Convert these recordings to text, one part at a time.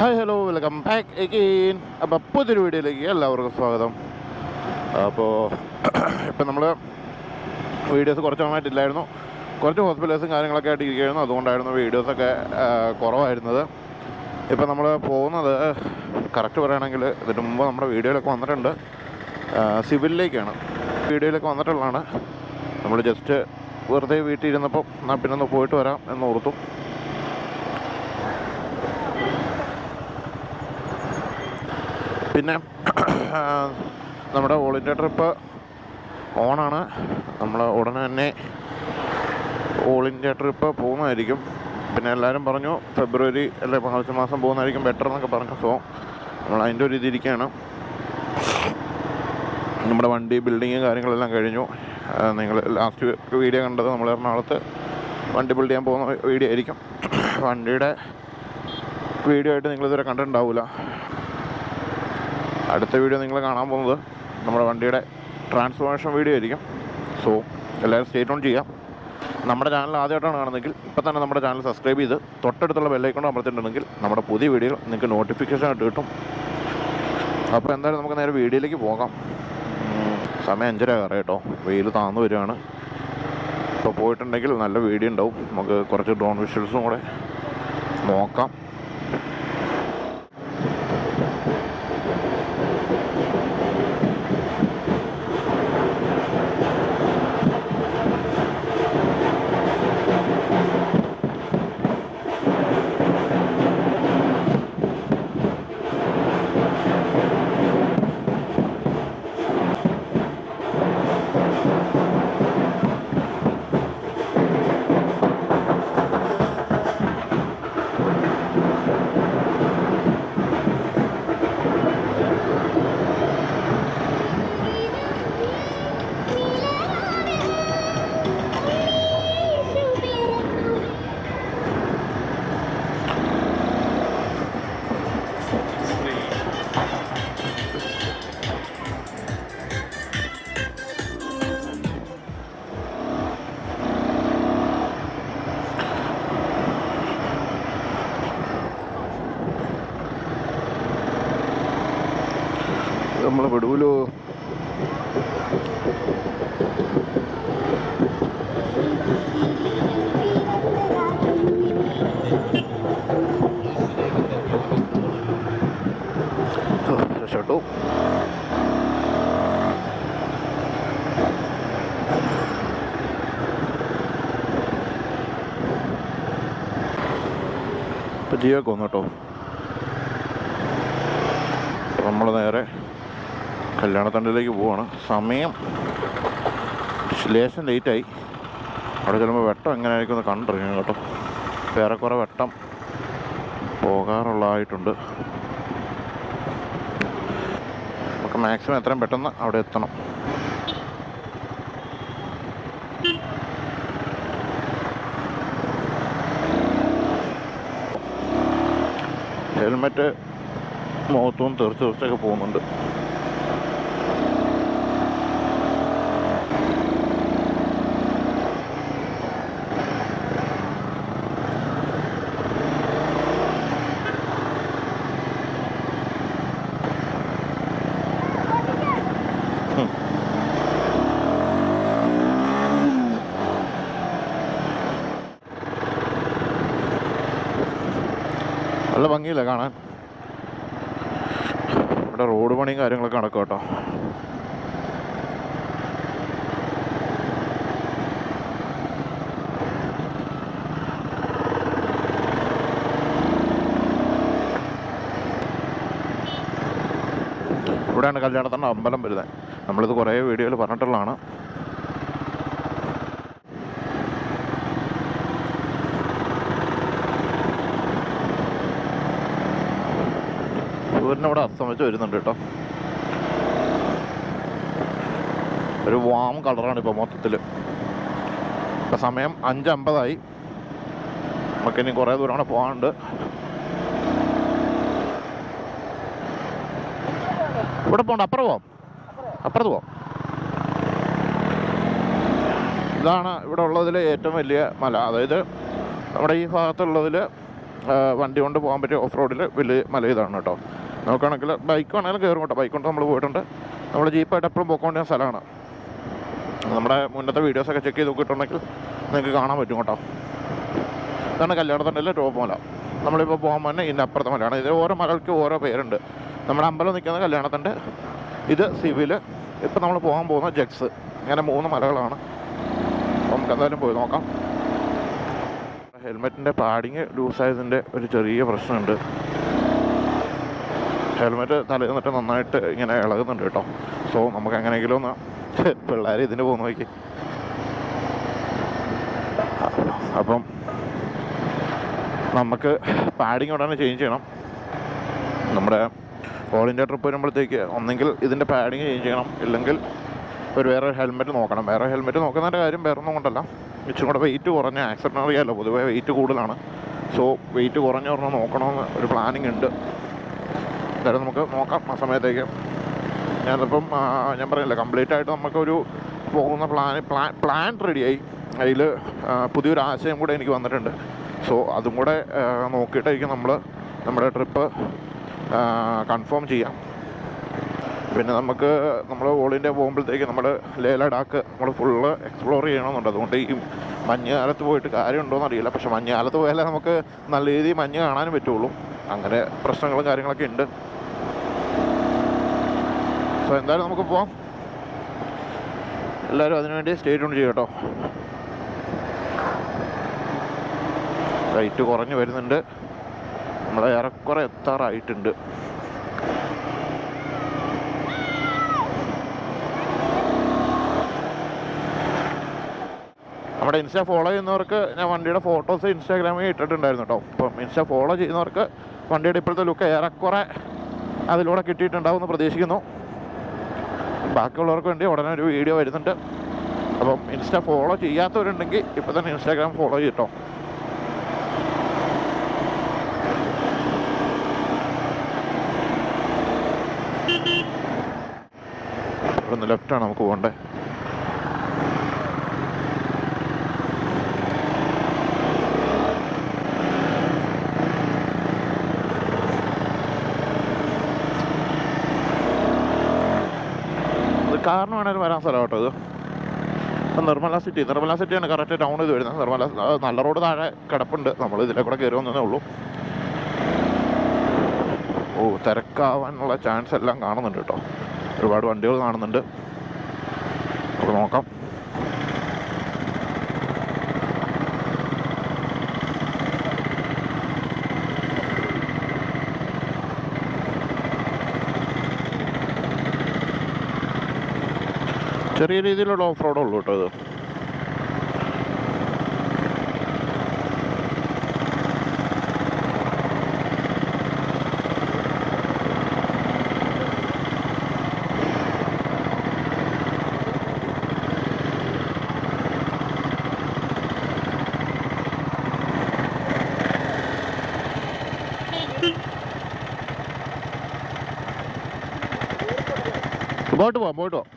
Hi hello welcome back again. അപ്പോൾ പുതിയൊരു വീഡിയോയിലേക്ക് എല്ലാവർക്കും സ്വാഗതം. അപ്പോൾ ഇപ്പം നമ്മൾ വീഡിയോസ് കുറച്ച് നന്നായിട്ടില്ലായിരുന്നു, കുറച്ച് ഹോസ്പിറ്റൽസും കാര്യങ്ങളൊക്കെ ആയിട്ട് ഇരിക്കുകയായിരുന്നു. അതുകൊണ്ടായിരുന്നു വീഡിയോസൊക്കെ കുറവായിരുന്നത്. ഇപ്പം നമ്മൾ പോകുന്നത് കറക്റ്റ് പറയുകയാണെങ്കിൽ ഇതിന് മുമ്പ് നമ്മുടെ വീഡിയോയിലൊക്കെ വന്നിട്ടുണ്ട്, സിവിലിലേക്കാണ്. വീഡിയോയിലൊക്കെ വന്നിട്ടുള്ളതാണ്. നമ്മൾ ജസ്റ്റ് വെറുതെ വീട്ടിൽ ഇരുന്നപ്പോൾ എന്നാൽ പിന്നെ ഒന്ന് പോയിട്ട് വരാം എന്ന് ഓർത്തു. പിന്നെ നമ്മുടെ ഓൾ ഇന്ത്യ ട്രിപ്പ് ഓണാണ്. നമ്മൾ ഉടനെ തന്നെ ഓൾ ഇന്ത്യ ട്രിപ്പ് പോകുന്നതായിരിക്കും. പിന്നെ എല്ലാവരും പറഞ്ഞു ഫെബ്രുവരി അല്ലെ മാർച്ച് മാസം പോകുന്നതായിരിക്കും ബെറ്റർ എന്നൊക്കെ പറഞ്ഞു. സോ നമ്മൾ അതിൻ്റെ ഒരു ഇതിരിക്കുകയാണ്. നമ്മുടെ വണ്ടി ബിൽഡിങ്ങും കാര്യങ്ങളെല്ലാം കഴിഞ്ഞു. നിങ്ങൾ ലാസ്റ്റ് വീഡിയോ കണ്ടത് നമ്മൾ എറണാകുളത്ത് വണ്ടി ബിൽഡ് ചെയ്യാൻ പോകുന്ന വീഡിയോ ആയിരിക്കും. വണ്ടിയുടെ വീഡിയോ ആയിട്ട് നിങ്ങളിതുവരെ കണ്ടിട്ടുണ്ടാവില്ല. അടുത്ത വീഡിയോ നിങ്ങൾ കാണാൻ പോകുന്നത് നമ്മുടെ വണ്ടിയുടെ ട്രാൻസ്ഫോർമേഷൻ വീഡിയോ ആയിരിക്കും. സോ എല്ലാവരും സ്റ്റേ ഓൺ ചെയ്യാം. നമ്മുടെ ചാനൽ ആദ്യമായിട്ടാണ് കാണുന്നതെങ്കിൽ ഇപ്പം തന്നെ നമ്മുടെ ചാനൽ സബ്സ്ക്രൈബ് ചെയ്ത് തൊട്ടടുത്തുള്ള ബെല്ലൈക്കൺ അമർത്തിയിട്ടുണ്ടെങ്കിൽ നമ്മുടെ പുതിയ വീഡിയോ നിങ്ങൾക്ക് നോട്ടിഫിക്കേഷൻ ആയിട്ട് കിട്ടും. അപ്പോൾ എന്തായാലും നമുക്ക് നേരെ വീഡിയോയിലേക്ക് പോകാം. സമയം 5:30 കേട്ടോ, വെയിൽ താന്നു വരികയാണ്. ഇപ്പോൾ പോയിട്ടുണ്ടെങ്കിൽ നല്ല വീഡിയോ ഉണ്ടാവും. നമുക്ക് കുറച്ച് ഡ്രോൺ വിഷ്വൽസും കൂടെ നോക്കാം. നമ്മൾ വിടൂലോ. രക്ഷപ്പെട്ടു. ഇപ്പം ജിയൊക്കെ വന്നു കേട്ടോ. നമ്മൾ നേരെ കല്യാണത്തണ്ടിലേക്ക് പോവാണ്. സമയം ലേശം ലേറ്റായി. അവിടെ ചെല്ലുമ്പോൾ വെട്ടം എങ്ങനെയായിരിക്കും എന്ന് കണ്ടിറങ്ങും കേട്ടോ. ഏറെക്കുറെ വെട്ടം പോകാറുള്ളതായിട്ടുണ്ട്. നമുക്ക് മാക്സിമം എത്രയും പെട്ടെന്ന് അവിടെ എത്തണം. ഹെൽമെറ്റ് മുഖത്തും തെറിച്ചൊക്കെ പോകുന്നുണ്ട്. നല്ല ഭംഗിയില്ല കാണാൻ. ഇവിടെ റോഡ് പണിയും കാര്യങ്ങളൊക്കെ നടക്കും കേട്ടോ. ഇവിടെയാണ് കല്യാണത്തിൻ്റെ അമ്പലം വരുന്നത്. നമ്മളിത് കുറേ വീഡിയോയിൽ പറഞ്ഞിട്ടുള്ളതാണ്. സൂര്യൻ ഇവിടെ അസ്തമിച്ച് വരുന്നുണ്ട് കേട്ടോ. ഒരു വാം കളറാണ് ഇപ്പോൾ മൊത്തത്തിൽ. ഇപ്പം സമയം 5:50. നമുക്കിനി കുറേ ദൂരം കൂടെ പോകാനുണ്ട്. ഇവിടെ പോകണ്ട, അപ്പുറം പോവാം, അപ്പുറത്ത് പോവാം. ഇതാണ് ഇവിടെ ഉള്ളതിൽ ഏറ്റവും വലിയ മല. അതായത് നമ്മുടെ ഈ ഭാഗത്തുള്ളതിൽ വണ്ടി കൊണ്ട് പോകാൻ പറ്റിയ ഓഫ് റോഡിൽ വലിയ മല ഇതാണ് കേട്ടോ. നോക്കുകയാണെങ്കിൽ ബൈക്ക് വേണമെങ്കിലും കയറും കേട്ടോ. ബൈക്ക് കൊണ്ട് നമ്മൾ പോയിട്ടുണ്ട്. നമ്മൾ ജീപ്പായിട്ട് എപ്പോഴും പോയിക്കൊണ്ടിരുന്ന സ്ഥലമാണ്. നമ്മുടെ മുന്നത്തെ വീഡിയോസൊക്കെ ചെക്ക് ചെയ്ത് നോക്കിയിട്ടുണ്ടെങ്കിൽ നിങ്ങൾക്ക് കാണാൻ പറ്റും കേട്ടോ. ഇതാണ് കല്യാണത്തിൻ്റെ ടോപ്പ് മല. നമ്മളിപ്പോൾ പോകാൻ തന്നെ ഇതിൻ്റെ അപ്പുറത്തെ മലയാണ്. ഇത് ഓരോ മലകൾക്ക് ഓരോ പേരുണ്ട്. നമ്മുടെ അമ്പലം നിൽക്കുന്ന കല്യാണത്തിൻ്റെ, ഇത് സിവിൽ, ഇപ്പം നമ്മൾ പോകാൻ പോകുന്ന ജഗ്സ്. അങ്ങനെ 3 മലകളാണ്. നമുക്ക് എന്തായാലും പോയി നോക്കാം. ഹെൽമെറ്റിൻ്റെ പാഡിങ് ലൂസായതിൻ്റെ ഒരു ചെറിയ പ്രശ്നമുണ്ട്. ഹെൽമെറ്റ് തലയിൽ നിന്നിട്ട് നന്നായിട്ട് ഇങ്ങനെ ഇളകുന്നുണ്ട് കേട്ടോ. സോ നമുക്ക് എങ്ങനെയെങ്കിലും ഒന്ന് പിള്ളേർ ഇതിന് പോകുന്ന നോക്കി. അപ്പം നമുക്ക് പാഡിങ് ഉടനെ ചേഞ്ച് ചെയ്യണം. നമ്മുടെ ഓൾ ഇന്ത്യ ട്രിപ്പ് വരുമ്പോഴത്തേക്ക് ഒന്നെങ്കിൽ ഇതിൻ്റെ പാഡിങ് ചേഞ്ച് ചെയ്യണം, ഇല്ലെങ്കിൽ വേറെ ഹെൽമെറ്റ് നോക്കണം. വേറെ ഹെൽമെറ്റ് നോക്കുന്നതിൻ്റെ കാര്യം വേറെ ഒന്നും കൊണ്ടല്ല, ഇച്ചിരി കൂടെ വെയിറ്റ് കുറഞ്ഞ ആക്സിഡൻ്റ് അറിയാമല്ലോ, പൊതുവേ വെയിറ്റ് കൂടുതലാണ്. സോ വെയിറ്റ് കുറഞ്ഞ ഒരെണ്ണം നോക്കണമെന്ന് ഒരു പ്ലാനിങ് ഉണ്ട്. എന്തായാലും നമുക്ക് നോക്കാം ആ സമയത്തേക്ക്. ഞാനിപ്പം ഞാൻ പറയില്ല, കംപ്ലീറ്റ് ആയിട്ട് നമുക്കൊരു പോകുന്ന പ്ലാൻ റെഡിയായി. അതിൽ പുതിയൊരു ആശയം കൂടെ എനിക്ക് വന്നിട്ടുണ്ട്. സോ അതും കൂടെ നോക്കിയിട്ടായിരിക്കും നമ്മുടെ ട്രിപ്പ് കൺഫേം ചെയ്യാം. പിന്നെ നമ്മൾ ഓൾ ഇന്ത്യ പോകുമ്പോഴത്തേക്ക് നമ്മൾ ലേ ലഡാക്ക് നമ്മൾ ഫുള്ള് എക്സ്പ്ലോർ ചെയ്യണമെന്നുണ്ട്. അതുകൊണ്ട് ഈ മഞ്ഞുകാലത്ത് പോയിട്ട് കാര്യമുണ്ടോയെന്ന് അറിയില്ല. പക്ഷെ മഞ്ഞുകാലത്ത് പോയാലേ നമുക്ക് നല്ല രീതിയിൽ മഞ്ഞ് കാണാനും പറ്റുള്ളൂ. അങ്ങനെ പ്രശ്നങ്ങളും കാര്യങ്ങളൊക്കെ ഉണ്ട്. സോ എന്തായാലും നമുക്ക് പോവാം. എല്ലാവരും അതിനുവേണ്ടി സ്റ്റേ ട്യൂൺ ചെയ്യും കേട്ടോ. റേറ്റ് കുറഞ്ഞ് വരുന്നുണ്ട്. നമ്മൾ ഏറെക്കുറെ എത്താറായിട്ടുണ്ട്. നമ്മുടെ ഇൻസ്റ്റാ ഫോളോ ചെയ്യുന്നവർക്ക് ഞാൻ വണ്ടിയുടെ ഫോട്ടോസ് ഇൻസ്റ്റാഗ്രാമിൽ ഇട്ടിട്ടുണ്ടായിരുന്നു കേട്ടോ. അപ്പം ഇൻസ്റ്റാ ഫോളോ ചെയ്യുന്നവർക്ക് വണ്ടിയുടെ ഇപ്പോഴത്തെ ലുക്ക് ഏറെക്കുറെ അതിലൂടെ കിട്ടിയിട്ടുണ്ടാവുമെന്ന് പ്രതീക്ഷിക്കുന്നു. ബാക്കിയുള്ളവർക്ക് വേണ്ടി ഉടനെ ഒരു വീഡിയോ വരുന്നുണ്ട്. അപ്പം ഇൻസ്റ്റാ ഫോളോ ചെയ്യാത്തവരുണ്ടെങ്കിൽ ഇപ്പോൾ തന്നെ ഇൻസ്റ്റാഗ്രാം ഫോളോ ചെയ്യട്ടോ. ഇവിടുന്ന് ലെഫ്റ്റാണ് നമുക്ക് പോകേണ്ടത്. കാറിന് വേണമെങ്കിലും വരാൻ സ്ഥലം കേട്ടോ. ഇത് ഇപ്പം നിർമ്മല സിറ്റിയാണ് കറക്റ്റ് ടൗൺ ഇത് വരുന്നത്. നല്ല റോഡ് താഴെ കിടപ്പുണ്ട്. നമ്മൾ ഇതിലെ കൂടെ കയറി വന്നതേ ഉള്ളൂ. തിരക്കാവാനുള്ള ചാൻസ് എല്ലാം കാണുന്നുണ്ട് കേട്ടോ. ഒരുപാട് വണ്ടികൾ കാണുന്നുണ്ട്. നമുക്ക് നോക്കാം. ചെറിയ രീതിയിലുള്ള ഓഫ് റോഡ് ഉള്ളൂ കേട്ടോ ഇത്. പോയിട്ട് പോവാം.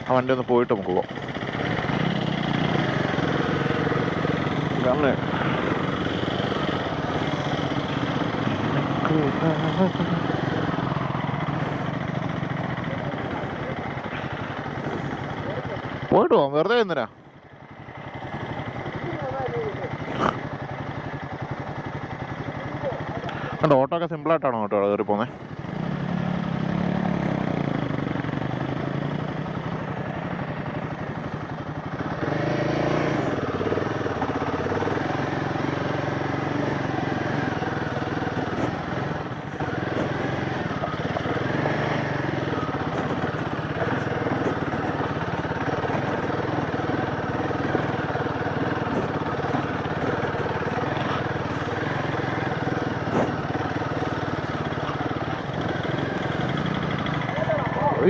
ആ വണ്ടി ഒന്ന് പോയിട്ട് നമുക്ക് പോവാം. കാരണം പോയിട്ട് പോവാം. വെറുതെ എന്തിനാ? കണ്ടോ, ഓട്ടോ ഒക്കെ സിമ്പിളായിട്ടാണോ കേട്ടോ കയറി പോകുന്നത്.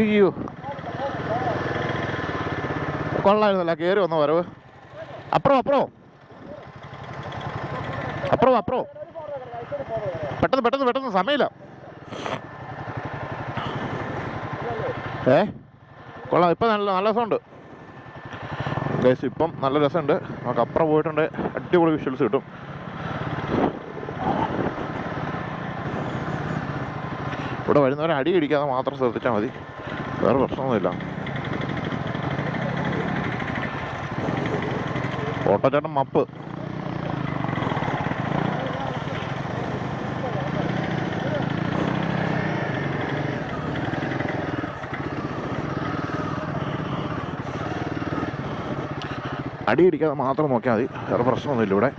അയ്യോ, കൊള്ളായിരുന്നല്ല കയറി വന്ന വരവ്. അപ്പുറം പെട്ടെന്ന് സമയമില്ല. കൊള്ളാം. ഇപ്പം നല്ല രസമുണ്ട് ഗൈസ്. ഇപ്പം നല്ല രസമുണ്ട്. നമുക്ക് അപ്പുറം പോയിട്ടുണ്ട്. അടിപൊളി വിഷ്വൽസ് കിട്ടും. ഇവിടെ വരുന്നവരെ അടി ഇടിക്കാതെ മാത്രം ശ്രദ്ധിച്ചാൽ മതി, വേറെ പ്രശ്നമൊന്നുമില്ല. ഓട്ടോച്ചേട്ടൻ മപ്പ്. അടി ഇടിക്കാതെ മാത്രം നോക്കിയാൽ മതി, വേറെ പ്രശ്നമൊന്നുമില്ല ഇവിടെ.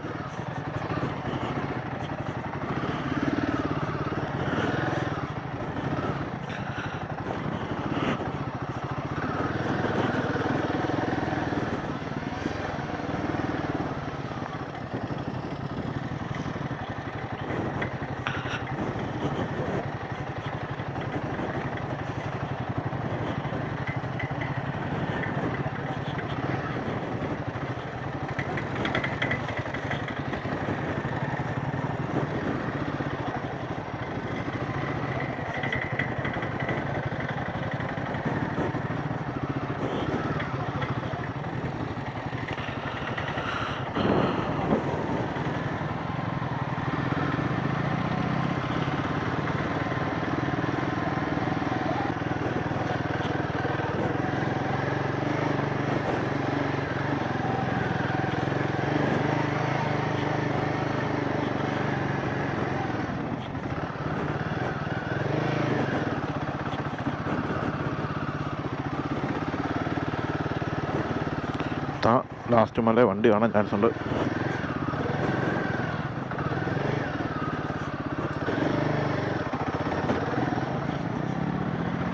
ലാസ്റ്റ് മല വണ്ടി കാണാൻ ചാൻസ് ഉണ്ട്.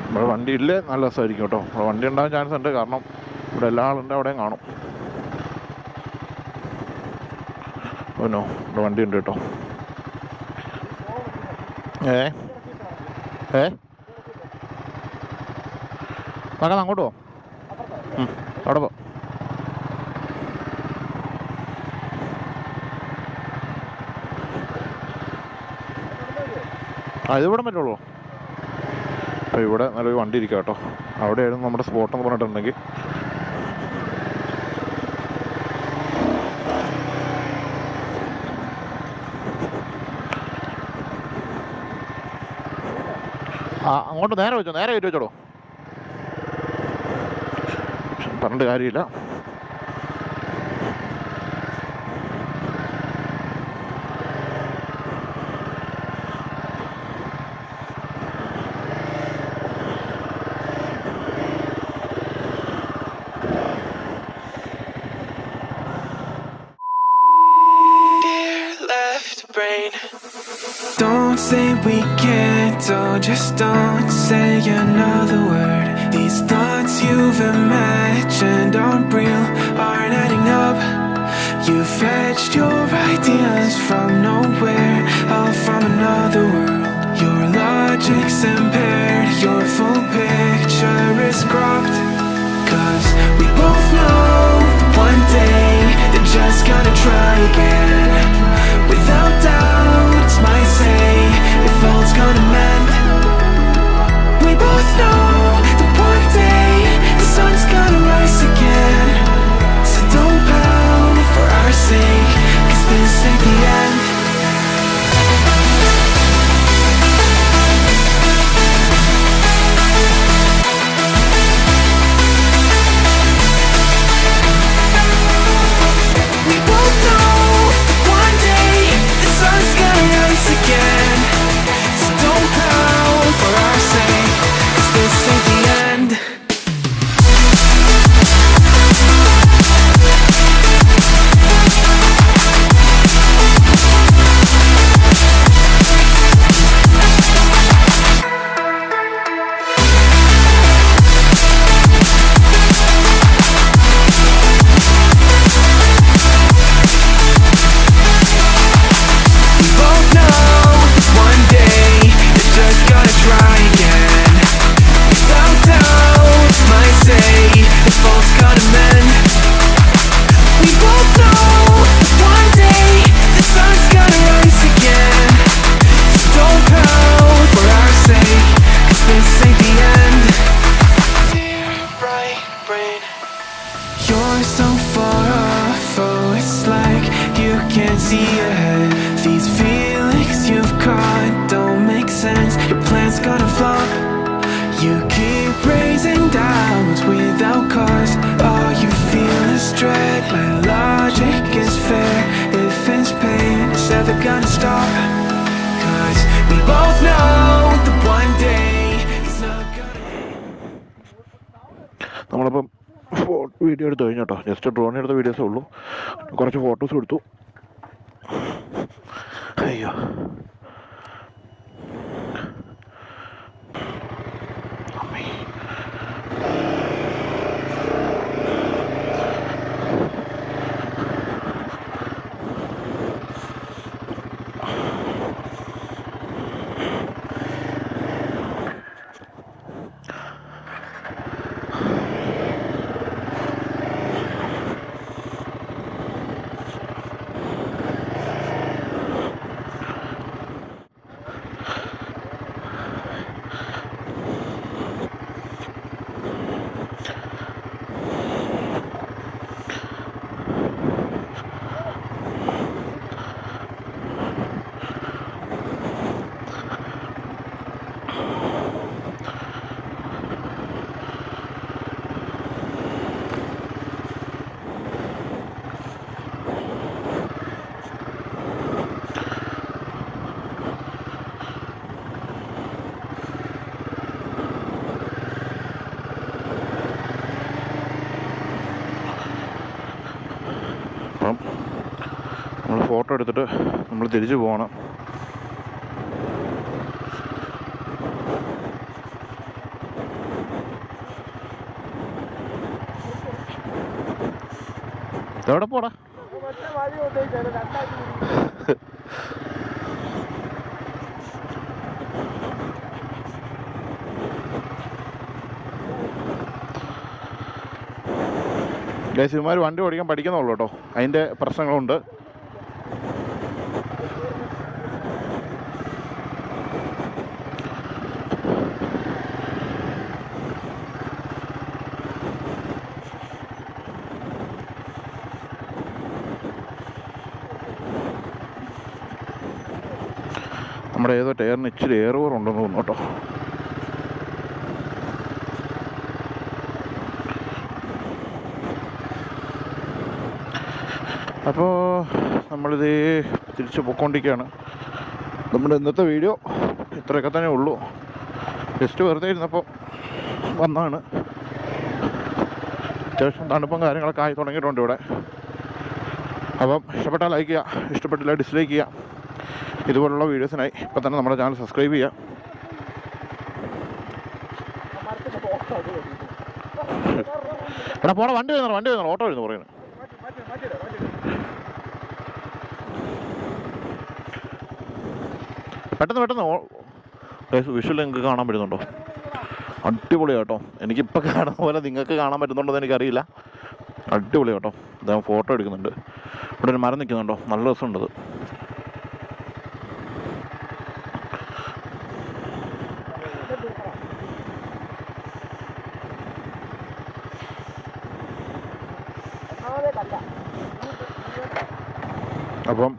ഇവിടെ വണ്ടി ഇല്ലേ നല്ല രസമായിരിക്കും കേട്ടോ. ഇവിടെ വണ്ടി ഉണ്ടാകാൻ ചാൻസ് ഉണ്ട്, കാരണം ഇവിടെ എല്ലാ ആളുണ്ട്, അവിടെയും കാണും. ഓനോ ഇവിടെ വണ്ടി ഉണ്ട് കേട്ടോ. മകൻ അങ്ങോട്ട് പോ, അവിടെ പോ. ഇതിവിടെ പറ്റുള്ളൂ. അപ്പോൾ ഇവിടെ നല്ലൊരു വണ്ടി ഇരിക്കുക കേട്ടോ. അവിടെയായിരുന്നു നമ്മുടെ സ്പോട്ടെന്ന് പറഞ്ഞിട്ടുണ്ടെങ്കിൽ. അങ്ങോട്ട് നേരെ വെച്ചോ, നേരെ കയറ്റി വെച്ചോളൂ, പറഞ്ഞിട്ട് കാര്യമില്ല. Don't say we can't, oh just don't say another word. These thoughts you've imagined aren't real, aren't adding up. You fetched your ideas from nowhere, all from another world. Your logic's impaired, your full picture is cropped. 'Cause we both know that one day they're just gonna try again. Without doubt, might say if all's gonna mend. We both know that one day the sun's gonna rise again. So don't pout for our sake, 'cause this ain't the end. We both know that one day the sun don't stop. 'Cause we both know that one day it's not gonna. നമ്മളിപ്പം video എടുത്ത് കഴിഞ്ഞു കേട്ടോ. Just drone എടുത്ത വീഡിയോസേ ഉള്ളൂ. കുറച്ച് photos എടുത്തു. അയ്യോ, അപ്പം നമ്മൾ ഫോട്ടോ എടുത്തിട്ട് നമ്മൾ തിരിച്ചു പോകണം. എവിടെ പോടാ? ഗൈസിമാർ വണ്ടി ഓടിക്കാൻ പഠിക്കുന്നുള്ളൂ കേട്ടോ. അതിൻ്റെ പ്രശ്നങ്ങളുണ്ട്. നമ്മുടെ ഏതോ ടയറിന് ഇച്ചിരി എയർ കുറവുണ്ടെന്ന് തോന്നുന്നു കേട്ടോ. അപ്പോൾ നമ്മളിത് തിരിച്ച് പോയിക്കൊണ്ടിരിക്കുകയാണ്. നമ്മുടെ ഇന്നത്തെ വീഡിയോ ഇത്രയൊക്കെ തന്നെ ഉള്ളൂ. ജസ്റ്റ് വെറുതെ ഇരുന്നപ്പോൾ വന്നതാണ്. അത്യാവശ്യം തണുപ്പും കാര്യങ്ങളൊക്കെ ആയി തുടങ്ങിയിട്ടുണ്ട് ഇവിടെ. അപ്പം ഇഷ്ടപ്പെട്ടാൽ ലൈക്ക് ചെയ്യുക, ഇഷ്ടപ്പെട്ടില്ല ഡിസ്ലൈക്ക് ചെയ്യുക. ഇതുപോലുള്ള വീഡിയോസിനായി ഇപ്പം തന്നെ നമ്മുടെ ചാനൽ സബ്സ്ക്രൈബ് ചെയ്യുക. എടാ പോടാ, വണ്ടി വരുന്നോ ഓട്ടോ വരുന്നു പറയുന്നത്. പെട്ടെന്ന് വിഷ്വൽ നിങ്ങൾക്ക് കാണാൻ പറ്റുന്നുണ്ടോ? അടിപൊളിയാട്ടോ. എനിക്കിപ്പോൾ കാണുന്ന പോലെ നിങ്ങൾക്ക് കാണാൻ പറ്റുന്നുണ്ടോ എന്ന് എനിക്കറിയില്ല. അടിപൊളിയാട്ടോ. അദ്ദേഹം ഫോട്ടോ എടുക്കുന്നുണ്ട്. ഇവിടെ ഒരു മരം നിൽക്കുന്നുണ്ടോ? നല്ല രസമുണ്ടത്. അപ്പം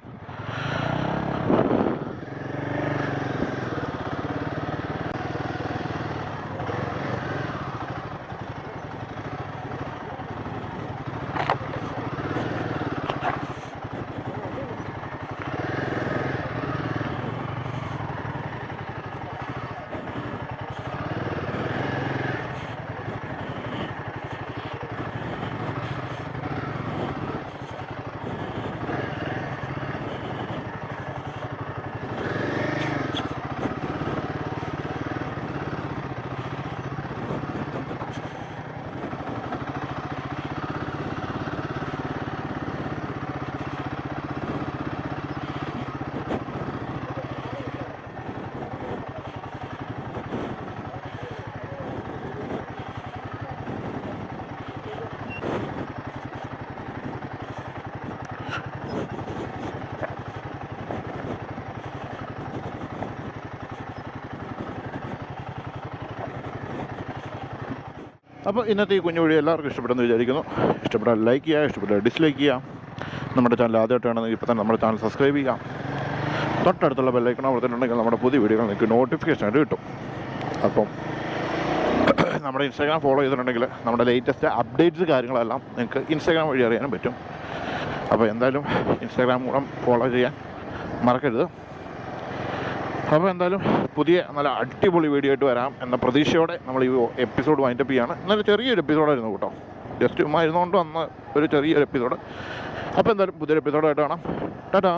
അപ്പോൾ ഇന്നത്തെ ഈ കുഞ്ഞു വീഡിയോ എല്ലാവർക്കും ഇഷ്ടപ്പെടുമെന്ന് വിചാരിക്കുന്നു. ഇഷ്ടപ്പെട്ടാൽ ലൈക്ക് ചെയ്യുക, ഇഷ്ടപ്പെട്ടാൽ ഡിസ്ലൈക്ക് ചെയ്യുക. നമ്മുടെ ചാനൽ ആദ്യമായിട്ടാണെങ്കിൽ ഇപ്പോൾ തന്നെ നമ്മുടെ ചാനൽ സബ്സ്ക്രൈബ് ചെയ്യുക. തൊട്ടടുത്തുള്ള ബെല്ലൈക്കൺ അമർത്തിയിട്ടുണ്ടെങ്കിൽ നമ്മുടെ പുതിയ വീഡിയോകൾ നിങ്ങൾക്ക് നോട്ടിഫിക്കേഷൻ ആയിട്ട് കിട്ടും. അപ്പം നമ്മുടെ ഇൻസ്റ്റാഗ്രാം ഫോളോ ചെയ്തിട്ടുണ്ടെങ്കിൽ നമ്മുടെ ലേറ്റസ്റ്റ് അപ്ഡേറ്റ്സ് കാര്യങ്ങളെല്ലാം നിങ്ങൾക്ക് ഇൻസ്റ്റാഗ്രാം വഴി അറിയാനും പറ്റും. അപ്പോൾ എന്തായാലും ഇൻസ്റ്റാഗ്രാം കൂടെ ഫോളോ ചെയ്യാൻ മറക്കരുത്. അപ്പോൾ എന്തായാലും പുതിയ നല്ല അടിപൊളി വീഡിയോ ആയിട്ട് വരാം എന്ന പ്രതീക്ഷയോടെ നമ്മൾ ഈ എപ്പിസോഡ് വൈൻഡപ്പ് ചെയ്യാണ്. ഇന്നലെ ചെറിയൊരു എപ്പിസോഡായിരുന്നു കേട്ടോ, ജസ്റ്റ് ഇരുന്നുകൊണ്ട് വന്ന ഒരു ചെറിയൊരു എപ്പിസോഡ്. അപ്പോൾ എന്തായാലും പുതിയൊരു എപ്പിസോഡായിട്ട് കാണാം. ടാറ്റാ.